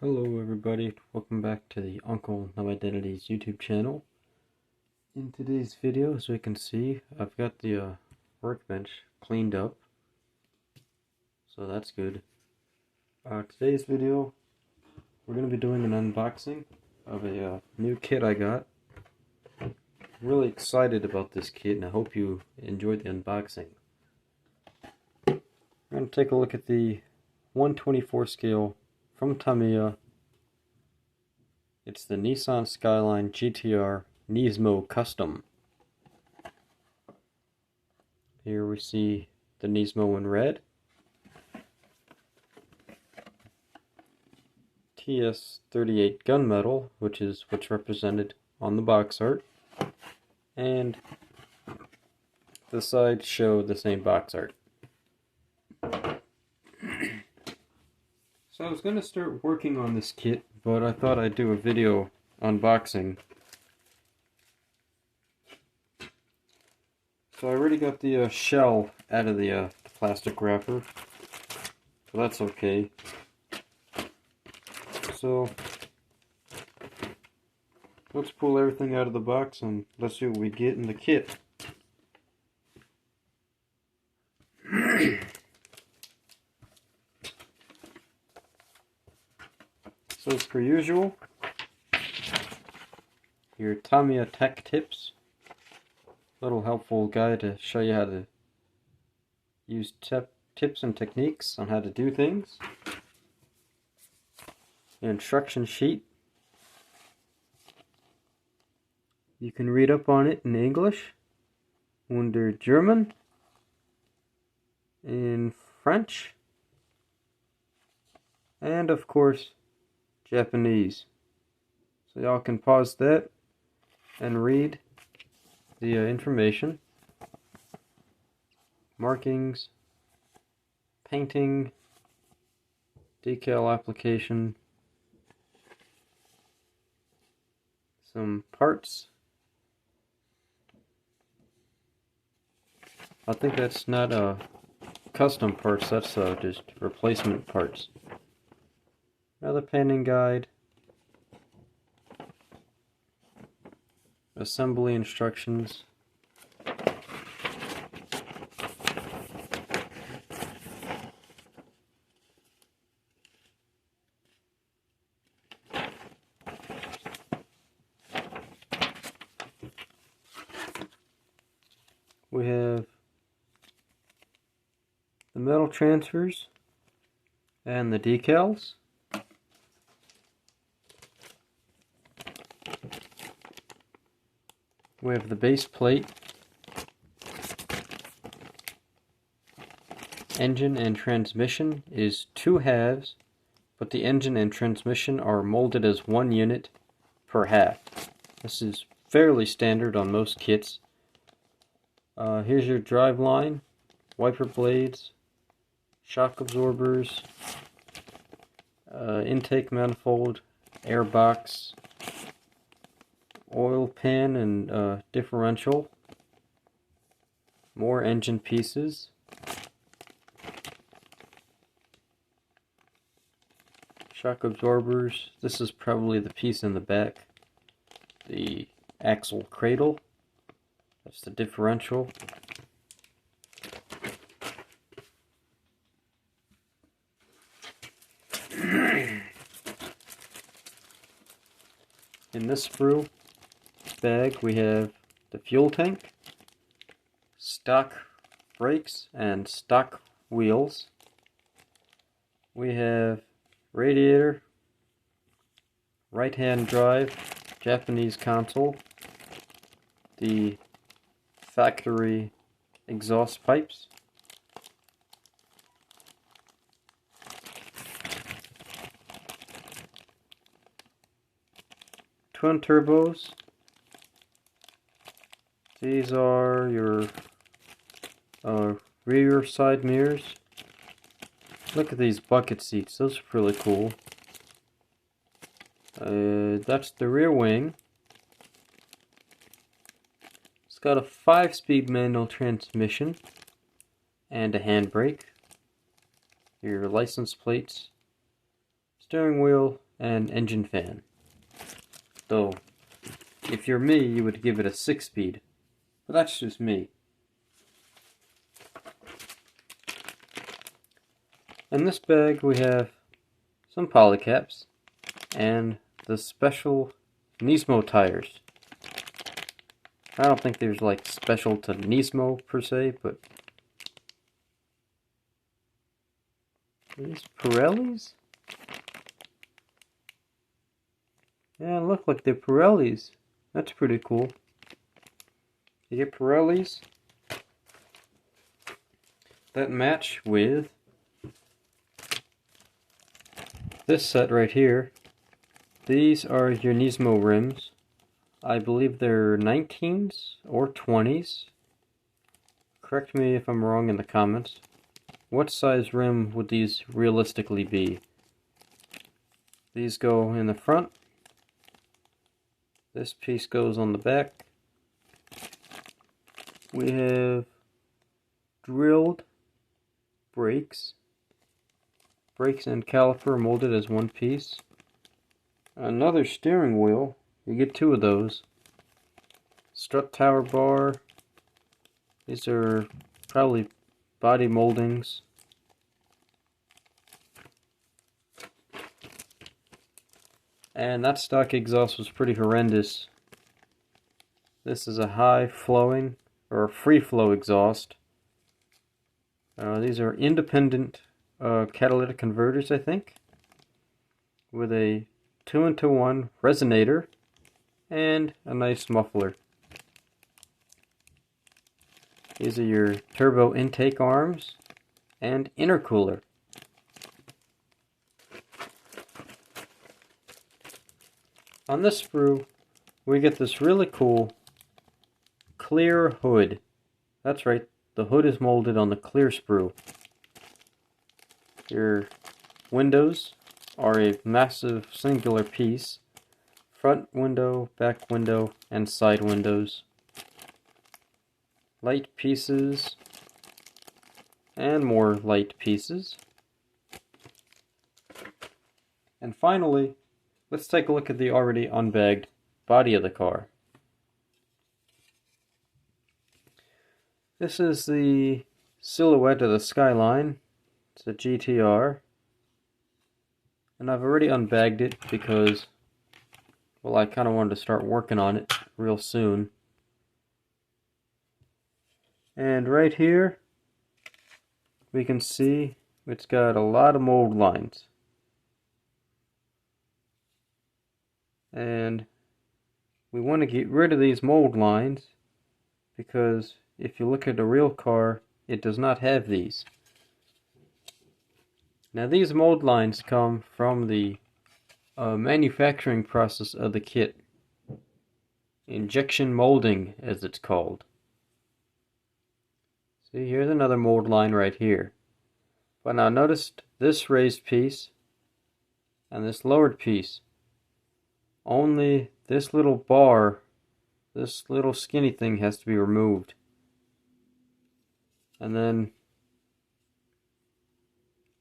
Hello everybody, welcome back to the Uncle No Identities YouTube channel. In today's video, as we can see, I've got the workbench cleaned up, so that's good. Today's video, we're going to be doing an unboxing of a new kit I got. I'm really excited about this kit and I hope you enjoyed the unboxing. We're going to take a look at the 1/24 scale from Tamiya. It's the Nissan Skyline GT-R Nismo Custom. Here we see the Nismo in red, TS38 gunmetal, which is what's represented on the box art, and the sides show the same box art. So I was going to start working on this kit, but I thought I'd do a video unboxing. So I already got the shell out of the plastic wrapper, so that's okay. So let's pull everything out of the box and let's see what we get in the kit. So as per usual, your Tamiya tech tips, little helpful guide to show you how to use tips and techniques on how to do things. An instruction sheet. You can read up on it in English, under German, in French, and of course Japanese. So y'all can pause that and read the information, markings, painting, decal application, some parts. I think that's not custom parts, that's just replacement parts. Another painting guide, assembly instructions, we have the metal transfers and the decals. We have the base plate, engine and transmission is 2 halves, but the engine and transmission are molded as 1 unit per half. This is fairly standard on most kits. Here's your drive line, wiper blades, shock absorbers, intake manifold, air box, oil pan and differential, more engine pieces, shock absorbers. This is probably the piece in the back, the axle cradle, that's the differential. In this sprue bag we have the fuel tank, stock brakes and stock wheels. We have radiator, right hand drive, Japanese console, the factory exhaust pipes, twin turbos. These are your rear side mirrors. Look at these bucket seats, those are really cool. That's the rear wing. It's got a 5-speed manual transmission and a handbrake. Your license plates, steering wheel, and engine fan. Though, if you're me, you would give it a 6-speed. But that's just me. In this bag we have some polycaps and the special Nismo tires. I don't think there's like special to Nismo per se, but are these Pirellis? Yeah, look like they're Pirellis. That's pretty cool. You get Pirellis that match with this set right here. These are your Nismo rims. I believe they're 19s or 20s. Correct me if I'm wrong in the comments. What size rim would these realistically be? These go in the front. This piece goes on the back. We have drilled brakes. Brakes and caliper molded as one piece. Another steering wheel. You get 2 of those. Strut tower bar. These are probably body moldings. And that stock exhaust was pretty horrendous. This is a high flowing or free flow exhaust. These are independent catalytic converters, I think, with a 2-into-1 resonator and a nice muffler. These are your turbo intake arms and intercooler. On this sprue, we get this really cool clear hood. That's right, the hood is molded on the clear sprue. Your windows are a massive singular piece. Front window, back window, and side windows. Light pieces, and more light pieces. And finally, let's take a look at the already unbagged body of the car. This is the silhouette of the Skyline. It's a GT-R. And I've already unbagged it because, well, I kind of wanted to start working on it real soon. And right here, we can see it's got a lot of mold lines. And we want to get rid of these mold lines because if you look at a real car, it does not have these. Now these mold lines come from the manufacturing process of the kit. Injection molding, as it's called. See, here's another mold line right here. But now notice this raised piece and this lowered piece. Only this little bar, this little skinny thing has to be removed. And then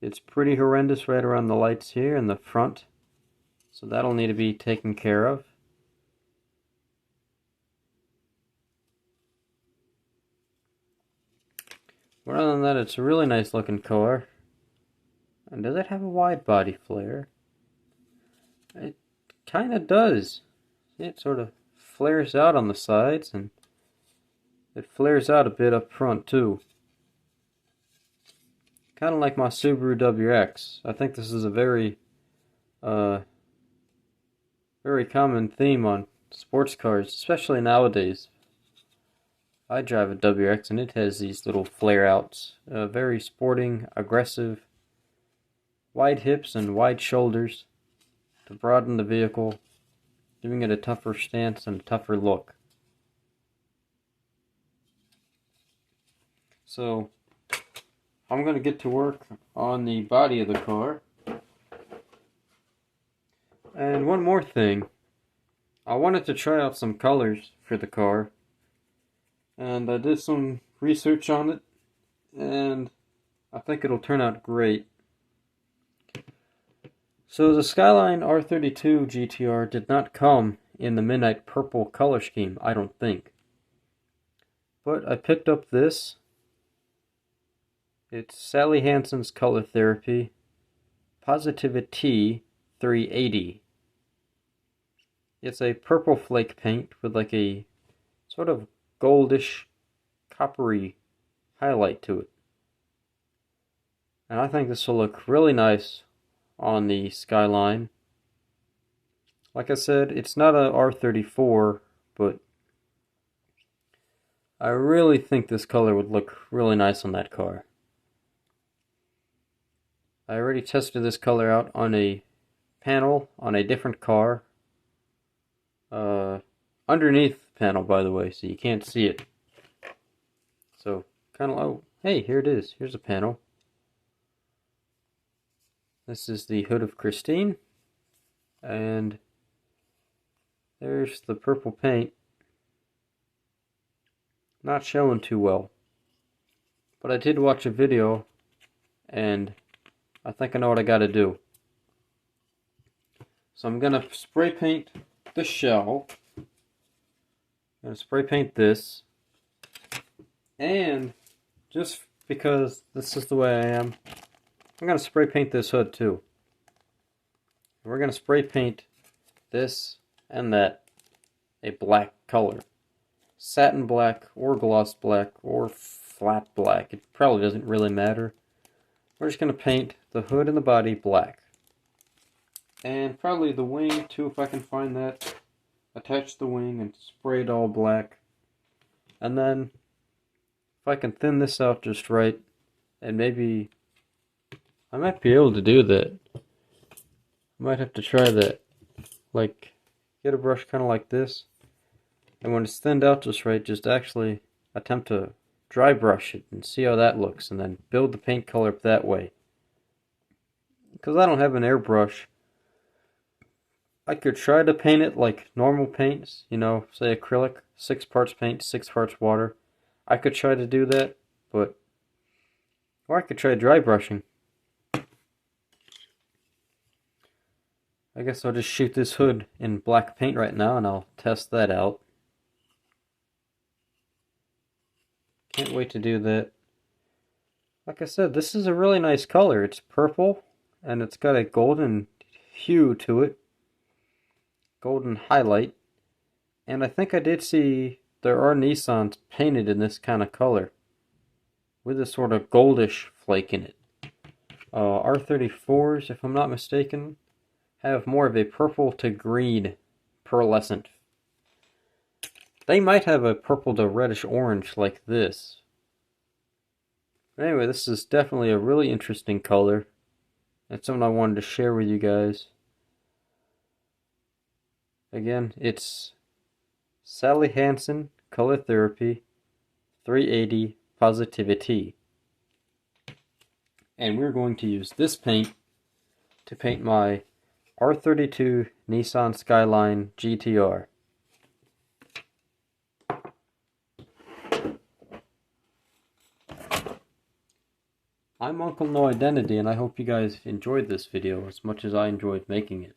it's pretty horrendous right around the lights here in the front. So that'll need to be taken care of. But other than that, it's a really nice looking car. And does it have a wide body flare? It kind of does. It sort of flares out on the sides, and it flares out a bit up front too. Kind of like my Subaru WX. I think this is a very common theme on sports cars, especially nowadays. I drive a WX and it has these little flare outs. Very sporting, aggressive, wide hips and wide shoulders to broaden the vehicle, giving it a tougher stance and a tougher look. So I'm going to get to work on the body of the car. And one more thing, I wanted to try out some colors for the car. And I did some research on it, and I think it'll turn out great. So the Skyline R32 GT-R did not come in the midnight purple color scheme, I don't think. But I picked up this. It's Sally Hansen's Color Therapy Positivity 380. It's a purple flake paint with like a sort of goldish, coppery highlight to it. And I think this will look really nice on the Skyline. Like I said, it's not a R34, but I really think this color would look really nice on that car. I already tested this color out on a panel on a different car. Underneath the panel, by the way, so you can't see it. So, kind of, oh, hey, here it is. Here's a panel. This is the hood of Christine. And there's the purple paint. Not showing too well. But I did watch a video, and I think I know what I gotta do. So I'm gonna spray paint the shell. I'm gonna spray paint this. And just because this is the way I am, I'm gonna spray paint this hood too. We're gonna spray paint this and that a black color. Satin black or gloss black or flat black. It probably doesn't really matter. We're just going to paint the hood and the body black. And probably the wing too, if I can find that. Attach the wing and spray it all black. And then, if I can thin this out just right, and maybe, I might be able to do that. I might have to try that. Like, get a brush kind of like this. And when it's thinned out just right, just actually attempt to dry brush it and see how that looks, and then build the paint color up that way. Because I don't have an airbrush, I could try to paint it like normal paints, you know, say acrylic, 6 parts paint, 6 parts water. I could try to do that, but, or I could try dry brushing. I guess I'll just shoot this hood in black paint right now and I'll test that out. Can't wait to do that. Like I said, this is a really nice color. It's purple, and it's got a golden hue to it. Golden highlight. And I think I did see there are Nissans painted in this kind of color. With a sort of goldish flake in it. R34s, if I'm not mistaken, have more of a purple to green pearlescent. They might have a purple to reddish orange like this. But anyway, this is definitely a really interesting color. It's something I wanted to share with you guys. Again, it's Sally Hansen Color Therapy 380 Positivity. And we're going to use this paint to paint my R32 Nissan Skyline GT-R. I'm Uncle No Identity, and I hope you guys enjoyed this video as much as I enjoyed making it.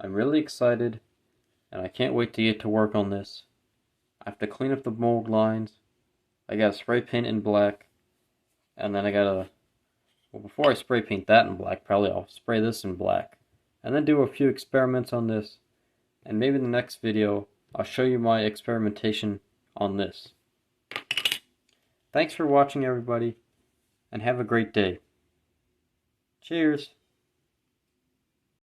I'm really excited, and I can't wait to get to work on this. I have to clean up the mold lines, I gotta spray paint in black, and then I gotta, well, before I spray paint that in black, probably I'll spray this in black, and then do a few experiments on this, and maybe in the next video, I'll show you my experimentation on this. Thanks for watching, everybody. And have a great day. Cheers.